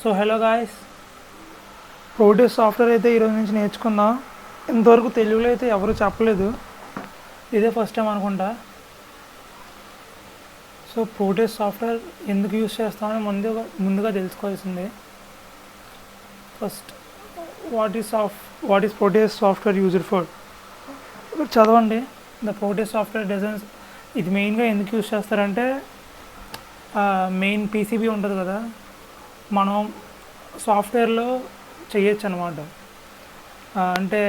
So hello guys, ప్రోటీస్ software అయితే ఈరోజు నుంచి నేర్చుకుందాం. ఇంతవరకు తెలుగులో అయితే ఎవరు చెప్పలేదు, ఇదే ఫస్ట్ టైం అనుకుంటా. సో ప్రోటీస్ సాఫ్ట్వేర్ ఎందుకు యూజ్ చేస్తామని ముందుగా తెలుసుకోవాల్సిందే. First what is Proteus software used for ఇక్కడ చదవండి. ద ప్రోటీస్ సాఫ్ట్వేర్ డిజైన్స్, ఇది మెయిన్గా ఎందుకు యూజ్ చేస్తారంటే మెయిన్ పీసీబీ ఉంటుంది కదా, మనం సాఫ్ట్వేర్లో చేయొచ్చు అనమాట. అంటే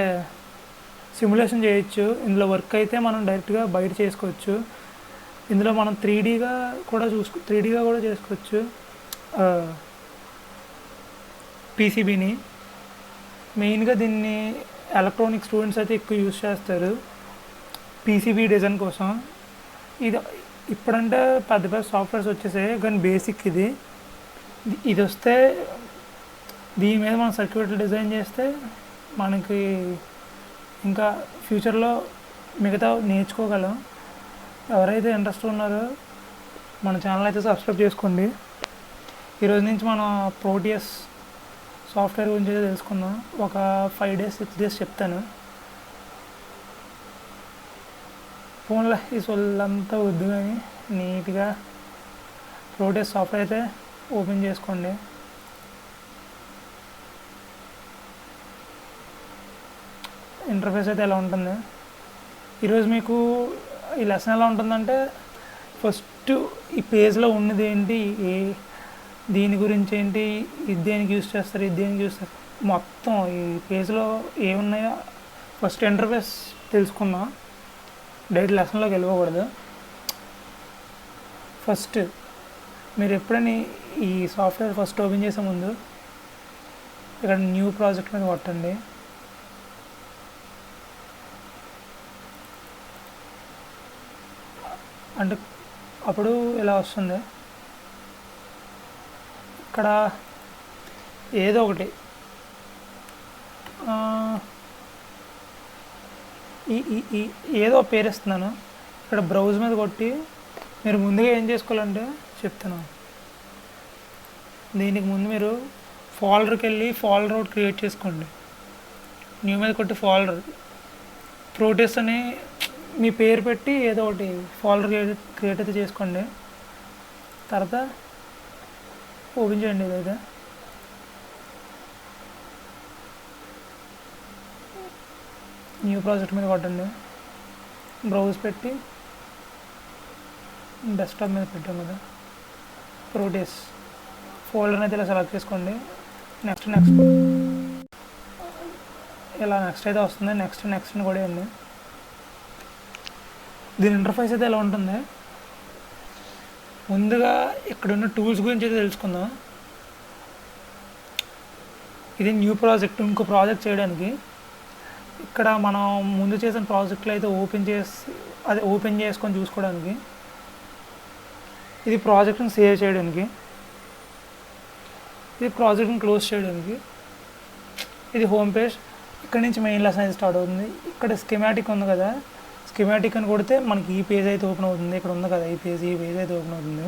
సిమ్యులేషన్ చేయొచ్చు. ఇందులో వర్క్ అయితే మనం డైరెక్ట్గా బయట చేసుకోవచ్చు. ఇందులో మనం 3Dగా కూడా చేసుకోవచ్చు పీసీబీని. మెయిన్గా దీన్ని ఎలక్ట్రానిక్ స్టూడెంట్స్ అయితే ఎక్కువ యూజ్ చేస్తారు పీసీబీ డిజైన్ కోసం. ఇది ఇప్పుడంటే పెద్ద పెద్ద సాఫ్ట్వేర్స్ వచ్చేసాయి, కానీ బేసిక్ ఇది వస్తే దీని మీద మనం సర్క్యూట్లు డిజైన్ చేస్తే మనకి ఇంకా ఫ్యూచర్లో మిగతా నేర్చుకోగలం. ఎవరైతే ఇంట్రెస్ట్ ఉన్నారో మన ఛానల్ అయితే సబ్స్క్రైబ్ చేసుకోండి. ఈరోజు నుంచి మనం ప్రోటీస్ సాఫ్ట్వేర్ గురించి తెలుసుకుందాం. ఒక 5 days 6 days చెప్తాను. ఫోన్లో ఈ సొల్లంతా వద్దు, కానీ నీట్గా ప్రోటీస్ సాఫ్ట్వేర్ అయితే ఓపెన్ చేసుకోండి. ఇంటర్ఫేస్ అయితే ఎలా ఉంటుంది. ఈరోజు మీకు ఈ లెసన్ ఎలా ఉంటుందంటే, ఫస్ట్ ఈ పేజ్లో ఉన్నది ఏంటి, దీని గురించి ఏంటి, ఇది దేనికి యూజ్ చేస్తారు, ఇది దేనికి యూజ్ చేస్తారు, మొత్తం ఈ పేజ్లో ఏమున్నాయో ఫస్ట్ ఇంటర్ఫేస్ తెలుసుకుందాం. డైరెక్ట్ లెసన్లోకి వెళ్ళకూడదు. ఫస్ట్ మీరు ఎప్పుడైనా ఈ సాఫ్ట్వేర్ ఫస్ట్ ఓపెన్ చేసే ముందు ఇక్కడ న్యూ ప్రాజెక్ట్ మీద కొట్టండి. అంటే అప్పుడు ఇలా వస్తుంది. ఇక్కడ ఏదో ఒకటి ఏదో పేరు ఇస్తున్నాను. ఇక్కడ బ్రౌజ్ మీద కొట్టి మీరు ముందుగా ఏం చేసుకోవాలంటే చెప్తున్నాను. దీనికి ముందు మీరు ఫోల్డర్కి వెళ్ళి ఫోల్డర్ ఒకటి క్రియేట్ చేసుకోండి. న్యూ మీద కొట్టి ఫోల్డర్ ప్రోటీస్ అని మీ పేరు పెట్టి ఏదో ఒకటి ఫోల్డర్ క్రియేట్ అయితే చేసుకోండి. తర్వాత ఓపెన్ చేయండి. ఇదైతే న్యూ ప్రాజెక్ట్ మీద కొట్టండి. బ్రౌజ్ పెట్టి డెస్క్టాప్ మీద పెట్టాం కదా, ప్రోటీస్ ఫోల్డర్ అయితే ఇలా సెలెక్ట్ చేసుకోండి. నెక్స్ట్ ఇలా నెక్స్ట్ అయితే వస్తుంది. నెక్స్ట్ కూడా అండి. దీని ఇంటర్ఫేస్ అయితే ఎలా ఉంటుంది. ముందుగా ఇక్కడున్న టూల్స్ గురించి అయితే తెలుసుకుందాం. ఇది న్యూ ప్రాజెక్ట్, ఇంకో ప్రాజెక్ట్ చేయడానికి. ఇక్కడ మనం ముందు చేసిన ప్రాజెక్టులు అయితే ఓపెన్ చేసుకొని చూసుకోవడానికి. ఇది ప్రాజెక్ట్ని సేవ్ చేయడానికి. ఇది ప్రాజెక్ట్ని క్లోజ్ చేయడానికి. ఇది హోమ్ పేజ్. ఇక్కడ నుంచి మెయిన్ లెసన్ అయితే స్టార్ట్ అవుతుంది. ఇక్కడ స్కీమాటిక్ ఉంది కదా, స్కీమాటిక్ అని కొడితే మనకి ఈ పేజ్ అయితే ఓపెన్ అవుతుంది. ఇక్కడ ఉంది కదా ఈ పేజ్ అయితే ఓపెన్ అవుతుంది.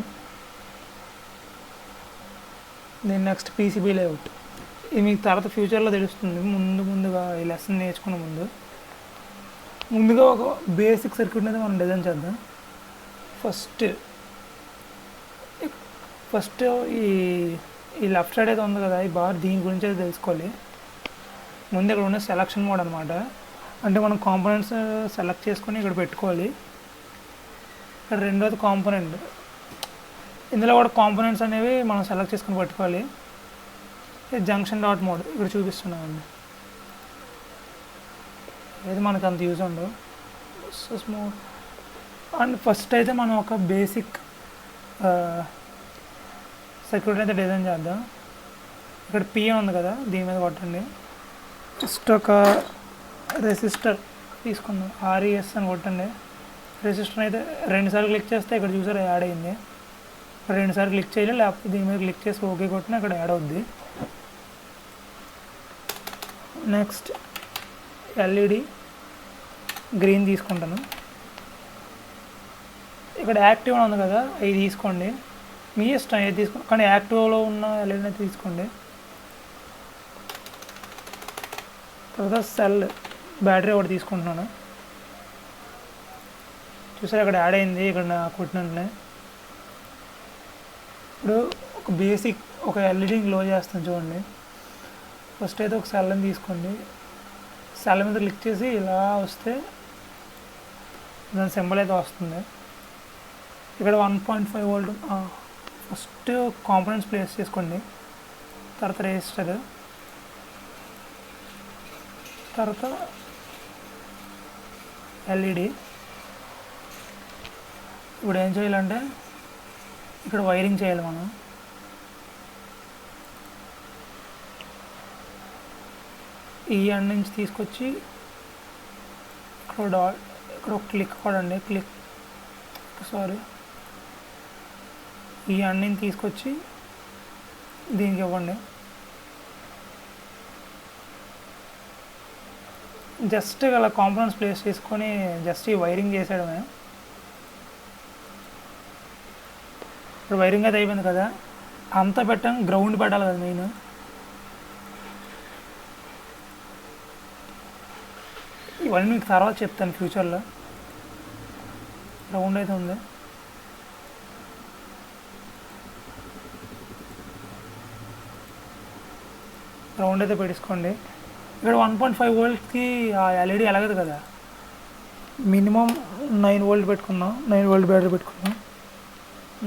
దీని నెక్స్ట్ పీసీబీ లేఅవుట్. ఇది మీకు తర్వాత ఫ్యూచర్లో తెలుస్తుంది. ముందుగా ఈ లెసన్ నేర్చుకునే ముందుగా ఒక బేసిక్ సర్క్యూట్ అయితే మనం డిజైన్ చేద్దాం. ఫస్ట్ ఈ లెఫ్ట్ సైడ్ అయితే ఉంది కదా ఈ బార్, దీని గురించి అయితే తెలుసుకోవాలి. ముందు ఇక్కడ ఉన్న సెలక్షన్ మోడ్ అనమాట. అంటే మనం కాంపోనెంట్స్ సెలెక్ట్ చేసుకొని ఇక్కడ పెట్టుకోవాలి. ఇక్కడ రెండోది కాంపోనెంట్. ఇందులో కూడా కాంపోనెంట్స్ అనేవి మనం సెలెక్ట్ చేసుకొని పెట్టుకోవాలి. జంక్షన్ డాట్ మోడ్ ఇక్కడ చూపిస్తున్నామండి. ఏది మనకు అంత యూజ్ ఉండవు. అండ్ ఫస్ట్ అయితే మనం ఒక బేసిక్ సర్క్యూట్ అయితే డిజైన్ చేద్దాం. ఇక్కడ పిఏ ఉంది కదా, దీని మీద కొట్టండి. ఫస్ట్ ఒక రెసిస్టర్ తీసుకుందాం. RES అని కొట్టండి. రెసిస్టర్ అయితే 2 సార్లు క్లిక్ చేస్తే ఇక్కడ చూసారు యాడ్ అయింది. 2 సార్లు క్లిక్ చేయాలి, లేకపోతే దీని మీద క్లిక్ చేసి ఓకే కొట్టినా ఇక్కడ యాడ్ అవుద్ది. నెక్స్ట్ LED గ్రీన్ తీసుకుంటాను. ఇక్కడ యాక్టివ్ ఉంది కదా, అవి తీసుకోండి. మీ ఇష్టం ఏది తీసుకోండి, కానీ యాక్టివ్లో ఉన్న ఎల్ఈడీని తీసుకోండి. తర్వాత సెల్ బ్యాటరీ ఒకటి తీసుకుంటున్నాను. చూసారు అక్కడ యాడ్ అయింది, ఇక్కడ కొట్టినట్లే. ఇప్పుడు ఒక బేసిక్ ఒక ఎల్ఈడీ గ్లో చేస్తాను చూడండి. ఫస్ట్ అయితే ఒక సెల్ని తీసుకోండి, సెల్ మీద క్లిక్ చేసి ఇలా వస్తే దాని సింబల్ అయితే వస్తుంది. ఇక్కడ 1.5 వోల్ట్. ఫస్ట్ కాంపోనెంట్స్ ప్లేస్ చేసుకోండి, తర్వాత రెజిస్టర్, తర్వాత ఎల్ఈడి. ఇప్పుడు ఏం చేయాలంటే ఇక్కడ వైరింగ్ చేయాలి మనం. ఈ ఎండ్ నుంచి తీసుకొచ్చి ఇక్కడ ఇక్కడ ఒక క్లిక్ కొడండి, ఈ ఎండ్ నుంచి తీసుకొచ్చి దీనికి ఇవ్వండి. జస్ట్ అలా కాంపోనెంట్స్ ప్లేస్ చేసుకొని జస్ట్ ఈ వైరింగ్ చేసేయడమే. ఇప్పుడు వైరింగ్ అయితే అయిపోయింది కదా, అంతా పెట్టాం, గ్రౌండ్ పెట్టాలి కదా మెయిన్. ఇవన్నీ మీకు తర్వాత చెప్తాను ఫ్యూచర్లో. గ్రౌండ్ అయితే ఉంది. గ్రౌండ్ అయితే పెట్టేసుకోండి. ఇక్కడ 1.5 వోల్ట్కి ఆ ఎల్ఈడి ఎలాగదు కదా, మినిమం 9 వోల్ట్ పెట్టుకుందాం. 9 వోల్ట్ బ్యాటరీ పెట్టుకుందాం.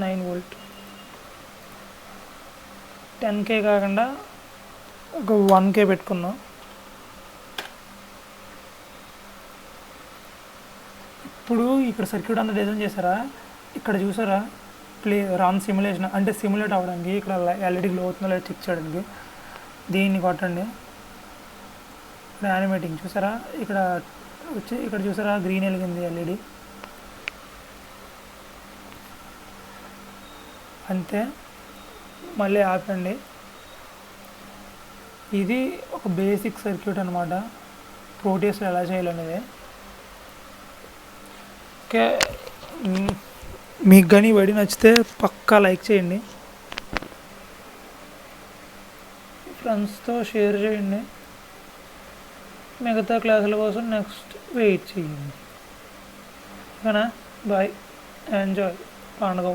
9 వోల్ట్ 10K కాకుండా ఒక 1K పెట్టుకుందాం. ఇప్పుడు ఇక్కడ సర్క్యూట్ అంతా డిజైన్ చేశారా, ఇక్కడ చూసారా రన్ సిమ్యులేషన్ అంటే సిమ్యులేట్ అవ్వడానికి, ఇక్కడ ఎల్ఈడి గ్లో అవుతుందో లేదా చెక్ చేయడానికి దీన్ని కొట్టండి. ఇక్కడ యానిమేటింగ్ చూసారా, ఇక్కడ వచ్చి ఇక్కడ చూసారా గ్రీన్ వెలిగింది ఎల్ఈడి. అంతే, మళ్ళీ ఆపండి. ఇది ఒక బేసిక్ సర్క్యూట్ అనమాట, ప్రోటీస్లో ఎలా చేయాలనేది. ఓకే, మీకు కానీ వీడియో నచ్చితే పక్కా లైక్ చేయండి, ఫ్రెండ్స్తో షేర్ చేయండి. మిగతా క్లాసుల కోసం నెక్స్ట్ వెయిట్ చేయండి. ఓకేనా, బాయ్, ఎంజాయ్ పండుగ.